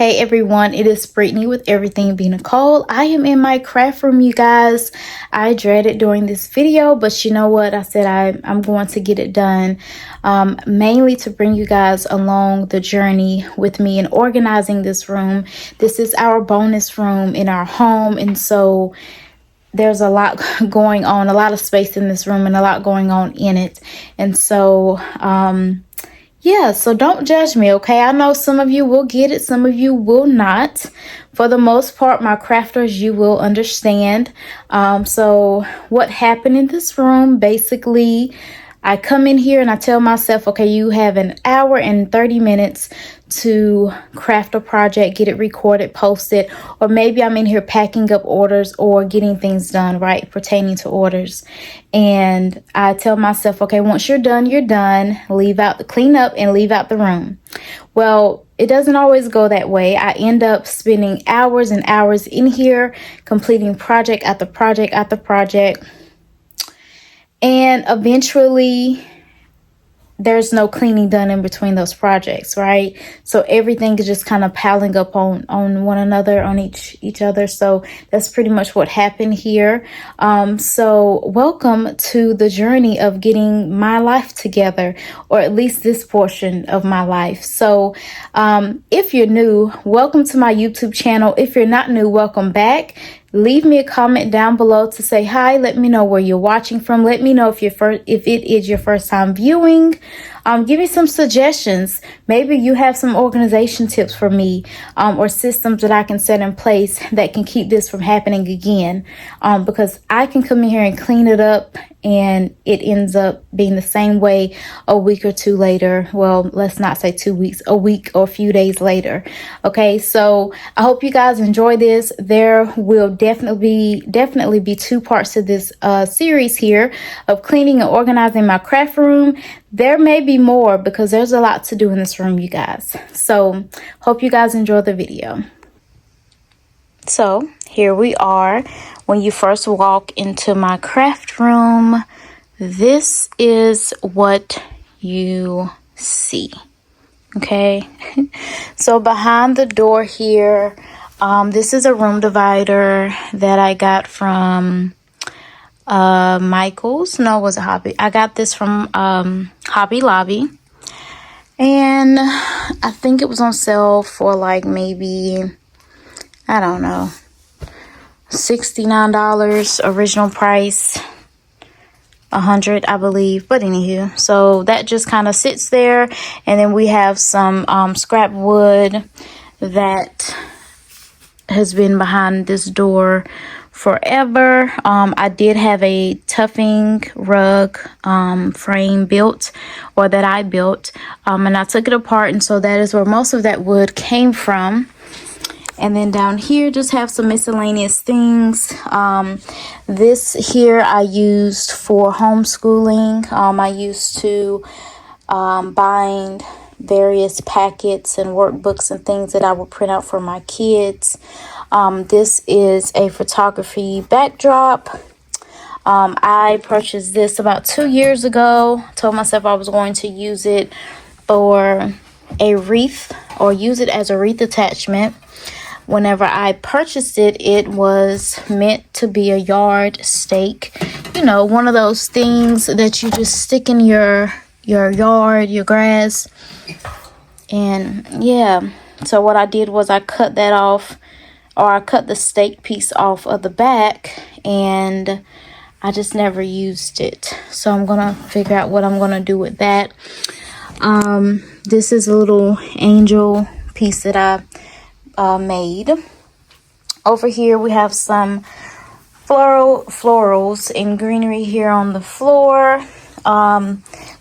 Hey everyone, it is Brittany with Everything Be Nicole. I am in my craft room, you guys. I dreaded doing this video, but you know what? I said I'm going to get it done, mainly to bring you guys along the journey with me in organizing this room. This is our bonus room in our home, and so there's a lot going on, a lot of space in this room and a lot going on in it. And so, yeah, so don't judge me, okay? I know some of you will get it, some of you will not. For the most part, my crafters, you will understand. So what happened in this room, basically, I come in here and I tell myself, okay, you have an hour and 30 minutes to craft a project, get it recorded, post it, or maybe I'm in here packing up orders or getting things done, right, pertaining to orders. And I tell myself, okay, once you're done, leave out the cleanup and leave out the room. Well, it doesn't always go that way. I end up spending hours and hours in here, completing project after project after project. And eventually, there's no cleaning done in between those projects, right? So everything is just kind of piling up on one another, on each other. So that's pretty much what happened here. So welcome to the journey of getting my life together, or at least this portion of my life. So if you're new, welcome to my YouTube channel. If you're not new, welcome back. Leave me a comment down below to say hi. Let me know where you're watching from. Let me know if it is your first time viewing. Give me some suggestions. Maybe you have some organization tips for me, or systems that I can set in place that can keep this from happening again. Because I can come in here and clean it up and it ends up being the same way a week or two later. Well, let's not say 2 weeks, a week or a few days later. Okay, so I hope you guys enjoy this. There will definitely be 2 parts to this series here of cleaning and organizing my craft room. There may be more because there's a lot to do in this room, you guys. So hope you guys enjoy the video. So here we are. When you first walk into my craft room, this is what you see. Okay. So behind the door here, this is a room divider that I got from Michael's. No, it was a Hobby. I got this from Hobby Lobby, and I think it was on sale for like maybe, I don't know, $69 original price, $100 I believe. But anywho, so that just kind of sits there, and then we have some scrap wood that has been behind this door forever. I did have a tuffing rug frame built, or that I built, and I took it apart, and so that is where most of that wood came from. And then down here just have some miscellaneous things. This here I used for homeschooling. I used to bind various packets and workbooks and things that I would print out for my kids. This is a photography backdrop. I purchased this about 2 years ago. Told myself I was going to use it for a wreath, or use it as a wreath attachment. Whenever I purchased it, it was meant to be a yard stake. You know, one of those things that you just stick in your yard, your grass. And yeah, so what I did was I cut that off, or I cut the stake piece off of the back, and I just never used it. So I'm gonna figure out what I'm gonna do with that. This is a little angel piece that I made. Over here we have some florals and greenery here on the floor.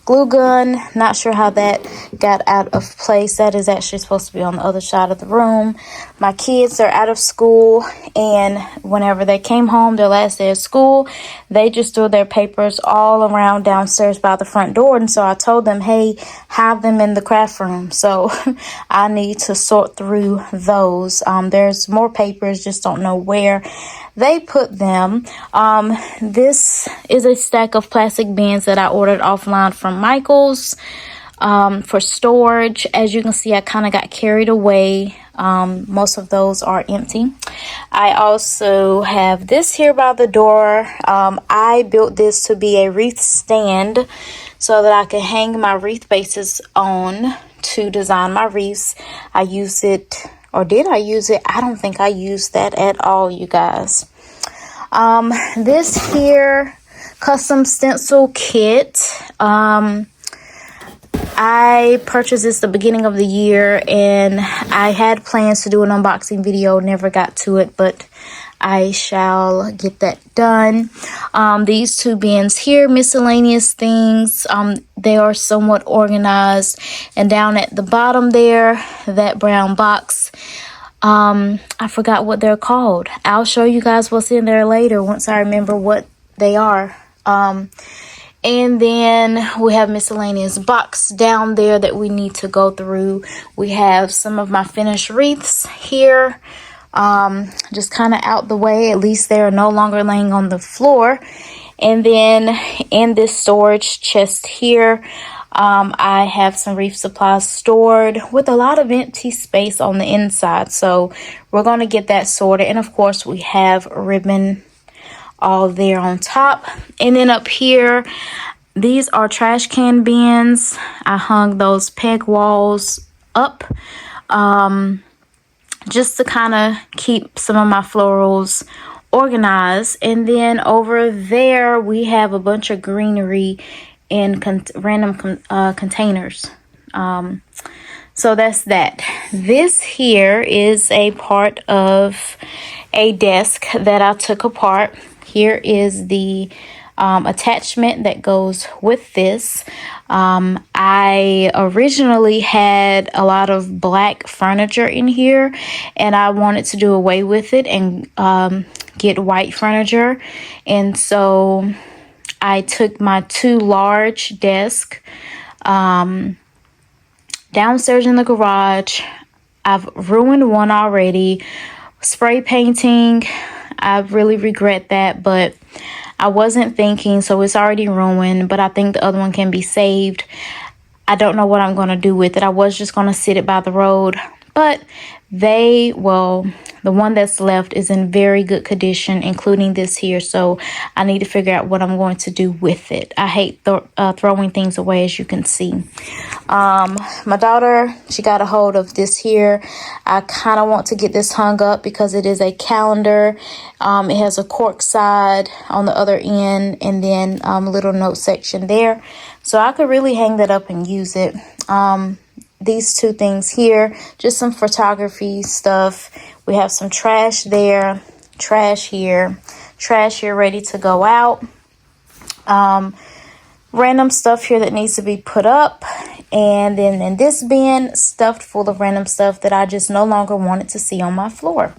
Glue gun, not sure how that got out of place. That is actually supposed to be on the other side of the room. My kids are out of school, and whenever they came home, their last day of school, they just threw their papers all around downstairs by the front door. And so I told them, hey, have them in the craft room. So I need to sort through those. There's more papers, just don't know where they put them. This is a stack of plastic bins that I ordered offline from Michael's for storage. As you can see, I kind of got carried away Most of those are empty. I also have this here by the door. I built this to be a wreath stand so that I can hang my wreath bases on to design my wreaths. I use it, or did I use it? I don't think I used that at all, you guys. This here custom stencil kit, I purchased this the beginning of the year, and I had plans to do an unboxing video, never got to it, but I shall get that done. These two bins here, miscellaneous things, they are somewhat organized, and down at the bottom there, that brown box, I forgot what they're called. I'll show you guys what's in there later once I remember what they are. And then we have miscellaneous box down there that we need to go through. We have some of my finished wreaths here, just kind of out the way. At least they're no longer laying on the floor. And then in this storage chest here, I have some wreath supplies stored with a lot of empty space on the inside. So we're going to get that sorted. And of course, we have ribbon all there on top. And then up here, these are trash can bins. I hung those peg walls up just to kind of keep some of my florals organized. And then over there we have a bunch of greenery in random containers. So that's that. This here is a part of a desk that I took apart. Here is the attachment that goes with this. I originally had a lot of black furniture in here, and I wanted to do away with it and get white furniture. And so I took my two large desks downstairs in the garage. I've ruined one already. Spray painting, I really regret that, but I wasn't thinking, so it's already ruined, but I think the other one can be saved. I don't know what I'm going to do with it. I was just going to sit it by the road, but the one that's left is in very good condition, including this here, so I need to figure out what I'm going to do with it. I hate throwing things away, as you can see. My daughter, she got a hold of this here. I kind of want to get this hung up because it is a calendar. It has a cork side on the other end, and then a little note section there, so I could really hang that up and use it. These two things here, just some photography stuff. We have some trash there, trash here ready to go out. Random stuff here that needs to be put up. And then in this bin, stuffed full of random stuff that I just no longer wanted to see on my floor.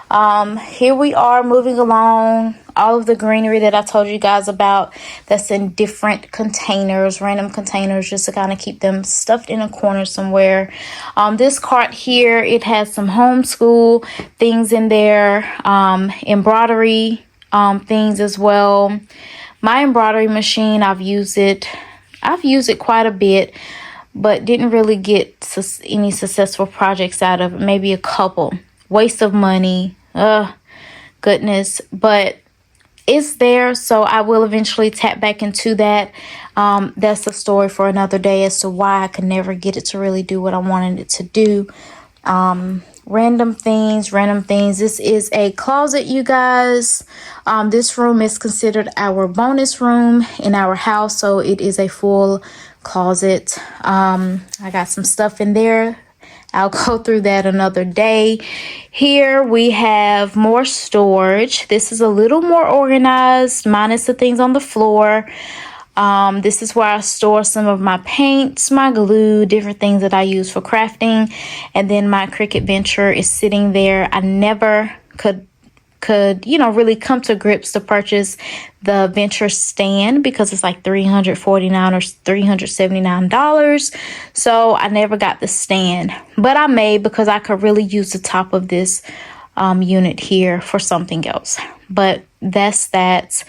Here we are moving along. All of the greenery that I told you guys about, that's in different containers, random containers, just to kind of keep them stuffed in a corner somewhere. This cart here, it has some homeschool things in there, embroidery things as well. My embroidery machine, I've used it quite a bit, but didn't really get any successful projects out of it. Maybe a couple. Waste of money. Goodness. But it's there, so I will eventually tap back into that. That's a story for another day as to why I could never get it to really do what I wanted it to do. Random things. This is a closet, you guys. This room is considered our bonus room in our house, so it is a full closet. I got some stuff in there. I'll go through that another day. Here we have more storage. This is a little more organized, minus the things on the floor. This is where I store some of my paints, my glue, different things that I use for crafting. And then my Cricut Venture is sitting there. I never could really come to grips to purchase the Venture stand because it's like $349 or $379. So I never got the stand, but I may, because I could really use the top of this unit here for something else. But that's that.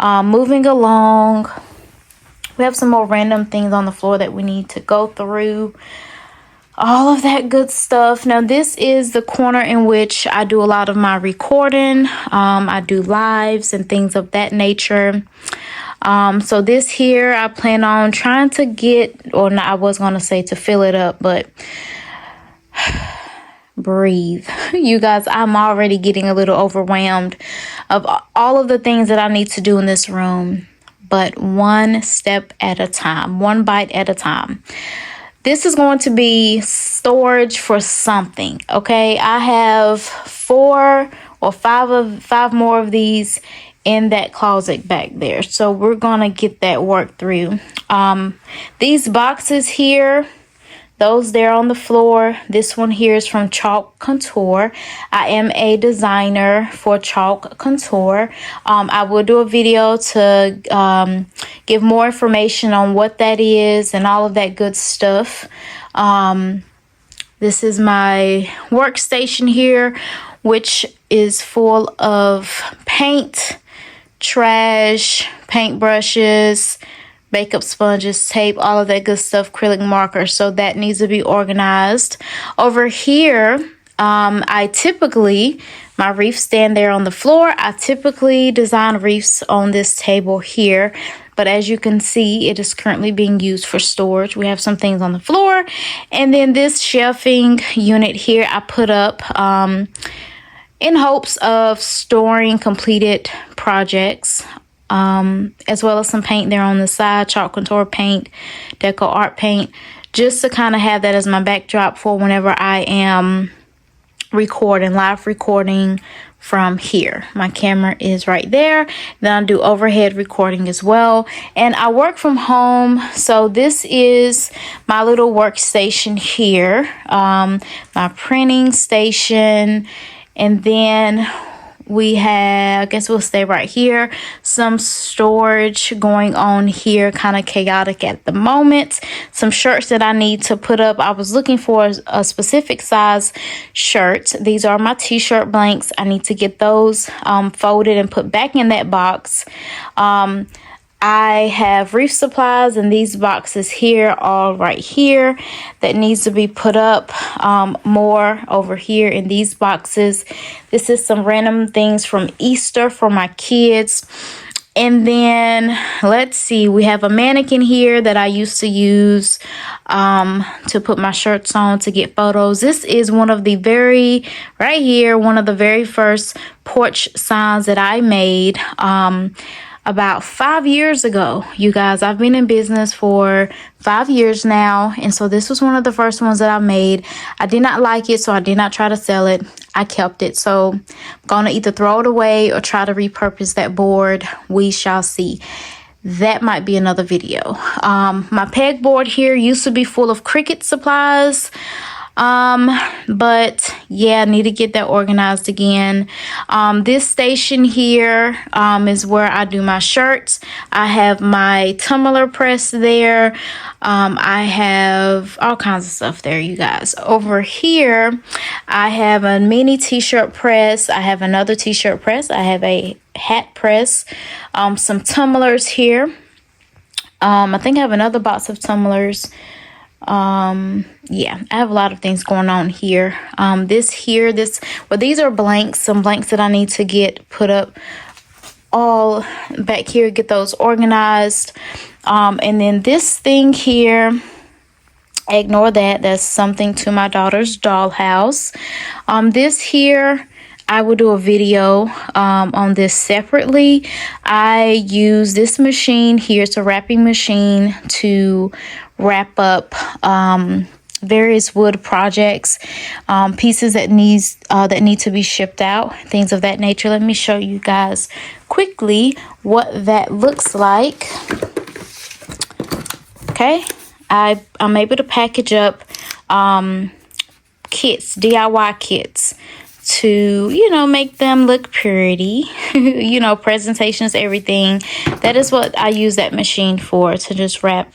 Moving along, we have some more random things on the floor that we need to go through. all of that good stuff. Now this is the corner in which I do a lot of my recording. I do lives and things of that nature. So this here I plan on trying to get, or not, I was going to say to fill it up, but breathe. You guys, I'm already getting a little overwhelmed of all of the things that I need to do in this room, but one step at a time, one bite at a time. This is going to be storage for something, okay? I have 4 or 5 more of these in that closet back there. So we're gonna get that worked through. These boxes here, those there on the floor, this one here is from Chalk Contour. I am a designer for Chalk Contour. I will do a video to give more information on what that is and all of that good stuff. This is my workstation here, which is full of paint, trash, paint brushes, makeup sponges, tape, all of that good stuff, acrylic markers. So that needs to be organized. Over here, I typically, my wreath stand there on the floor. I typically design wreaths on this table here. But as you can see, it is currently being used for storage. We have some things on the floor. And then this shelving unit here, I put up in hopes of storing completed projects. As well as some paint there on the side, Chalk Contour paint, Deco Art paint, just to kind of have that as my backdrop for whenever I am recording, live recording from here. My camera is right there. Then I do overhead recording as well. And I work from home, so this is my little workstation here, my printing station, and then we have, I guess we'll stay right here, some storage going on here, kind of chaotic at the moment. Some shirts that I need to put up. I was looking for a specific size shirt. These are my t-shirt blanks. I need to get those folded and put back in that box. I have wreath supplies in these boxes here, all right here, that needs to be put up. More over here in these boxes. This is some random things from Easter for my kids. And then let's see, we have a mannequin here that I used to use to put my shirts on to get photos. This is one of the right here, one of the very first porch signs that I made about 5 years ago. You guys, I've been in business for 5 years now, and so this was one of the first ones that I made. I did not like it, so I did not try to sell it. I kept it, so I'm gonna either throw it away or try to repurpose that board. We shall see. That might be another video. My pegboard here used to be full of Cricut supplies. But yeah, I need to get that organized again. This station here is where I do my shirts. I have my tumbler press there. I have all kinds of stuff there, you guys. Over here, I have a mini t-shirt press. I have another t-shirt press. I have a hat press. Some tumblers here. I think I have another box of tumblers. Yeah, I have a lot of things going on here. These are blanks, some blanks that I need to get put up all back here, get those organized. And then this thing here, ignore that, that's something to my daughter's dollhouse. This here, I will do a video on this separately. I use this machine here. It's a wrapping machine to wrap up various wood projects, pieces that need to be shipped out, things of that nature. Let me show you guys quickly what that looks like. Okay, I'm able to package up kits, DIY kits, to make them look pretty. Presentations, everything. That is what I use that machine for, to just wrap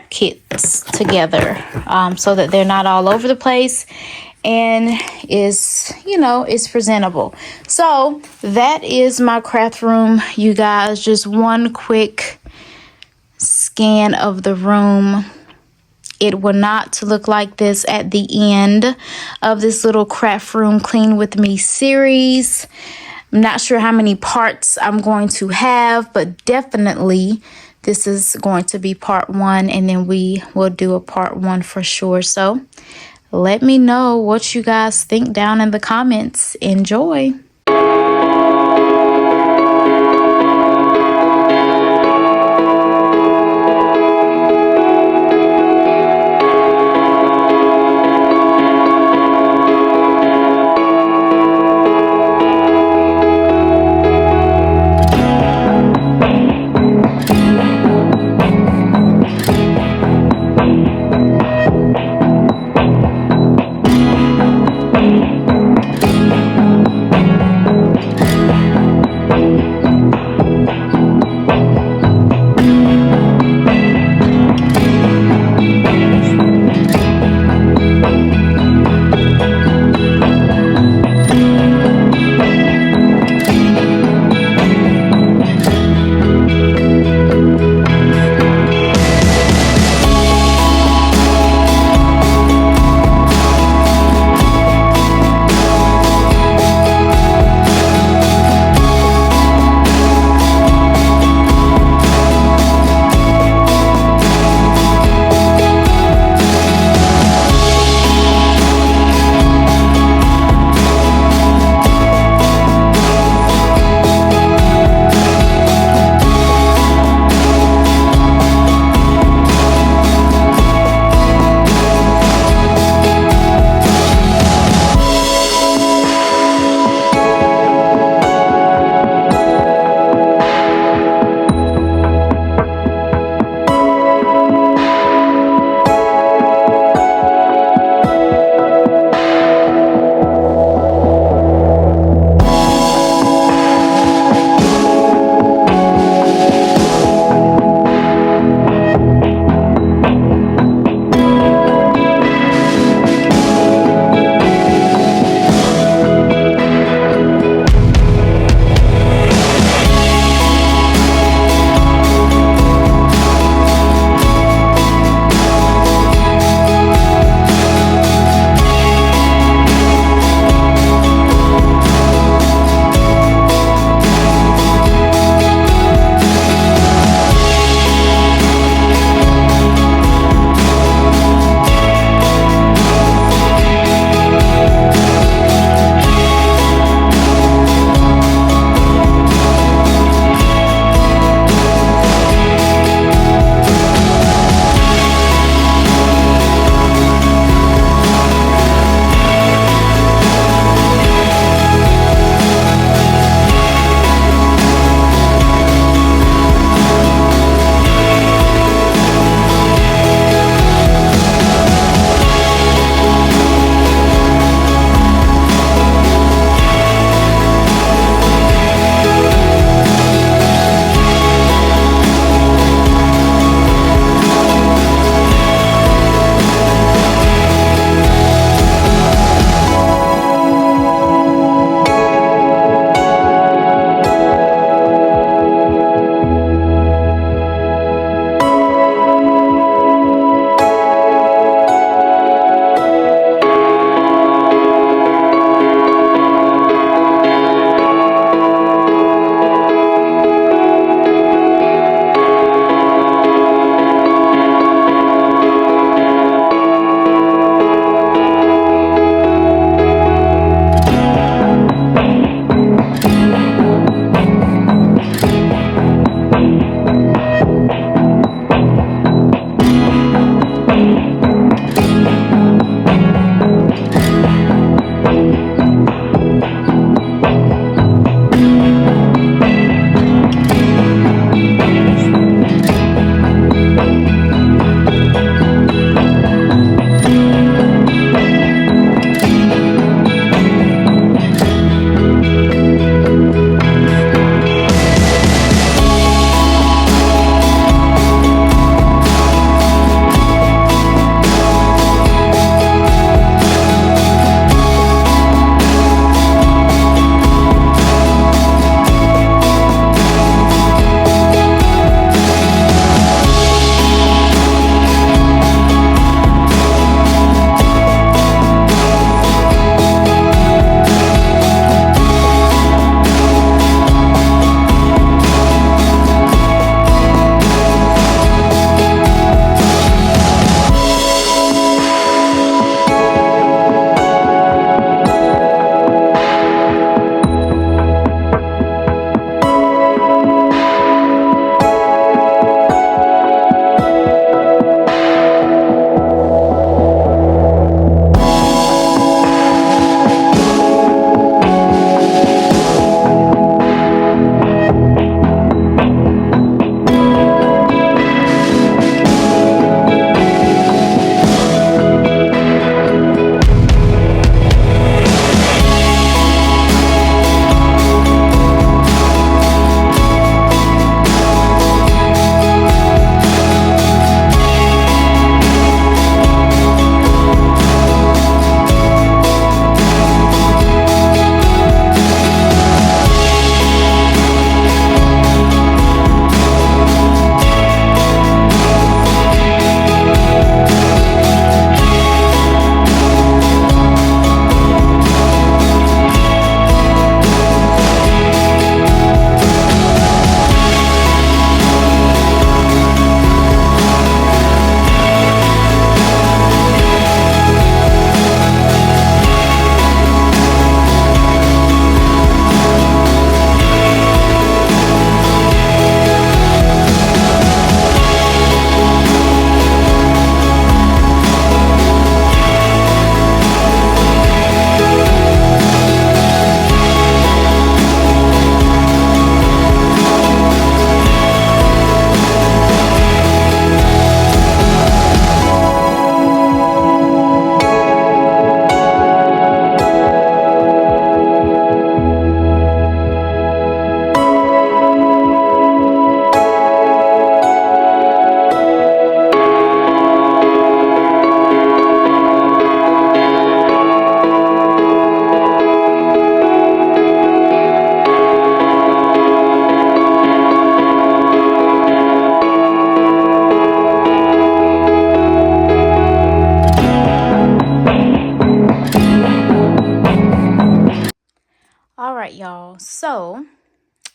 kits together, so that they're not all over the place and is presentable. So that is my craft room, you guys. Just one quick scan of the room. it will not look like this at the end of this little craft room clean with me series. I'm not sure how many parts I'm going to have, but definitely this is going to be part 1, and then we will do a part 1 for sure. So let me know what you guys think down in the comments. Enjoy.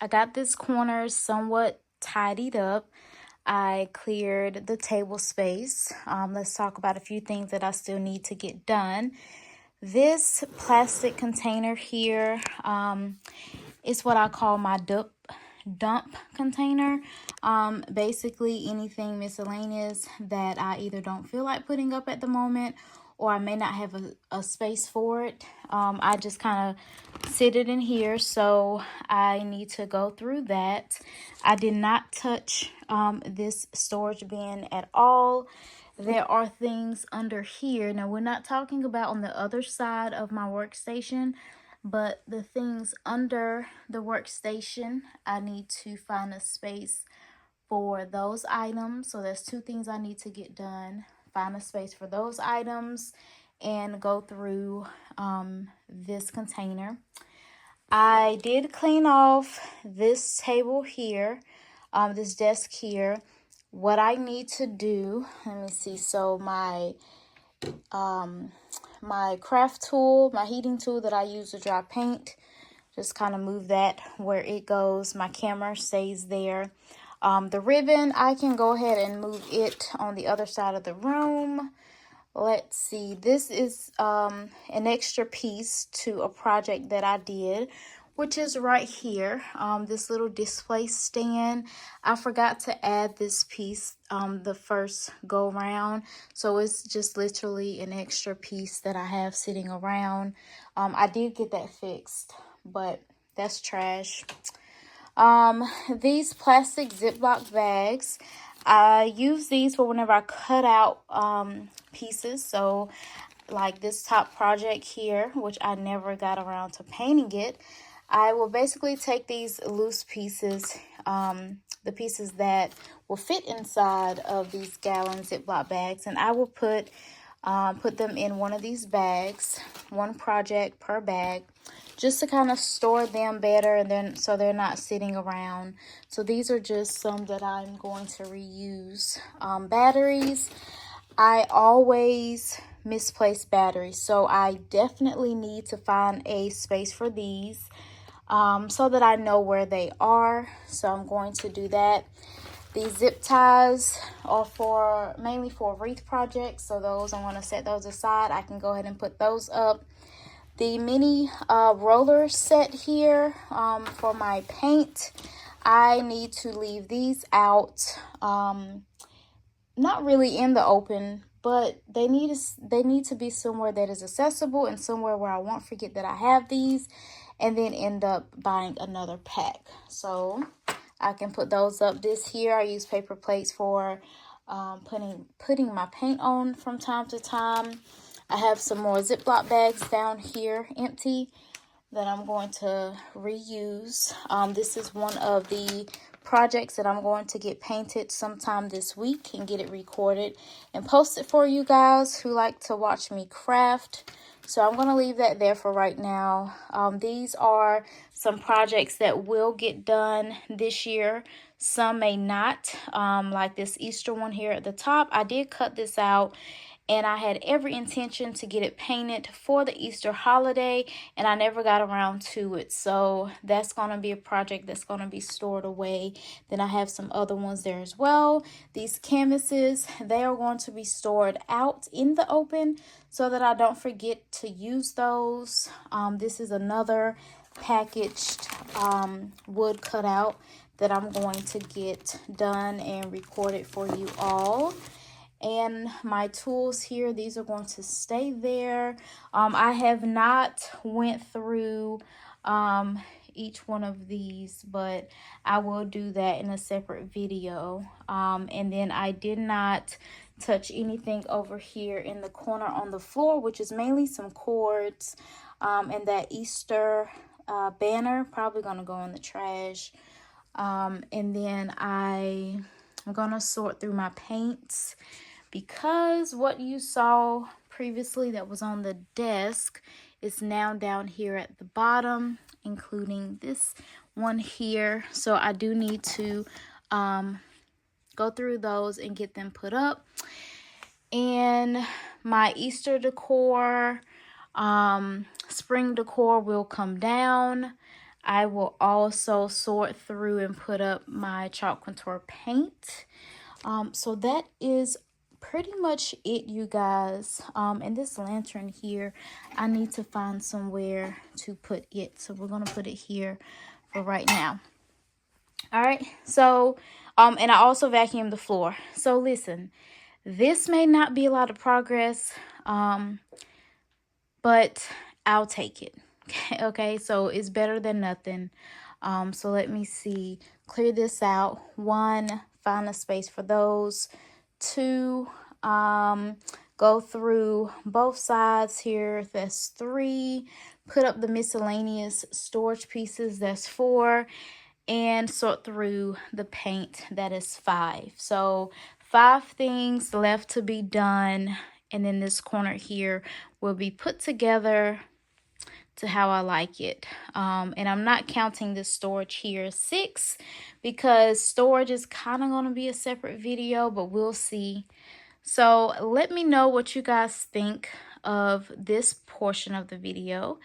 I got this corner somewhat tidied up. I cleared the table space. Let's talk about a few things that I still need to get done. This plastic container here is what I call my dump container. Basically anything miscellaneous that I either don't feel like putting up at the moment, or I may not have a space for it. I just kind of sit it in here, so I need to go through that. I did not touch this storage bin at all. There are things under here. Now, we're not talking about on the other side of my workstation, but the things under the workstation, I need to find a space for those items. So there's two things I need to get done: find a space for those items and go through this container. I did clean off this table here, this desk here. What I need to do, let me see. So my craft tool, my heating tool that I use to dry paint, just kind of move that where it goes. My camera stays there. The ribbon, I can go ahead and move it on the other side of the room. Let's see, this is an extra piece to a project that I did, which is right here, this little display stand. I forgot to add this piece the first go round, so it's just literally an extra piece that I have sitting around. I did get that fixed, but that's trash. These plastic Ziploc bags, I use these for whenever I cut out pieces. So like this top project here, which I never got around to painting it, I will basically take these loose pieces, the pieces that will fit inside of these gallon Ziploc bags, and I will put them in one of these bags, one project per bag, just to kind of store them better, and then so they're not sitting around. So these are just some that I'm going to reuse. Batteries, I always misplace batteries, so I definitely need to find a space for these so that I know where they are. So I'm going to do that. These zip ties are mainly for wreath projects, so those I'm going to set those aside. I can go ahead and put those up. The mini roller set here for my paint, I need to leave these out. Not really in the open, but they need to be somewhere that is accessible and somewhere where I won't forget that I have these, and then end up buying another pack. So I can put those up. This here, I use paper plates for putting my paint on from time to time. I have some more Ziploc bags down here empty that I'm going to reuse. This is one of the projects that I'm going to get painted sometime this week and get it recorded and post it for you guys who like to watch me craft. So I'm going to leave that there for right now. These are some projects that will get done this year. Some may not, like this Easter one here at the top. I did cut this out, and I had every intention to get it painted for the Easter holiday, and I never got around to it. So that's going to be a project that's going to be stored away. Then I have some other ones there as well. These canvases, they are going to be stored out in the open so that I don't forget to use those. This is another packaged wood cutout that I'm going to get done and recorded for you all. And my tools here, these are going to stay there. I have not went through each one of these, but I will do that in a separate video. And then I did not touch anything over here in the corner on the floor, which is mainly some cords and that Easter banner, probably gonna go in the trash. And then I'm gonna sort through my paints, because what you saw previously that was on the desk is now down here at the bottom, including this one here. So I do need to go through those and get them put up. And my Easter decor, spring decor will come down. I will also sort through and put up my chalk contour paint. So that is pretty much it, you guys. And this lantern here, I need to find somewhere to put it, so we're gonna put it here for right now. All right, so and I also vacuumed the floor. So listen, this may not be a lot of progress, but I'll take it. Okay, so it's better than nothing. So let me see, clear this out. 1, find a space for those. 2, go through both sides here. That's 3. Put up the miscellaneous storage pieces. That's 4. And sort through the paint. That is 5. So 5 things left to be done. And then this corner here will be put together to how I like it. And I'm not counting this storage here 6, because storage is kind of going to be a separate video, but we'll see. So let me know what you guys think of this portion of the video.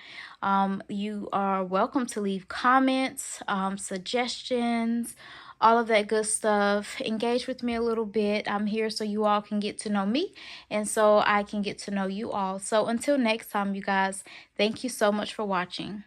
You are welcome to leave comments, suggestions, all of that good stuff. Engage with me a little bit. I'm here so you all can get to know me, and so I can get to know you all. So until next time, you guys, thank you so much for watching.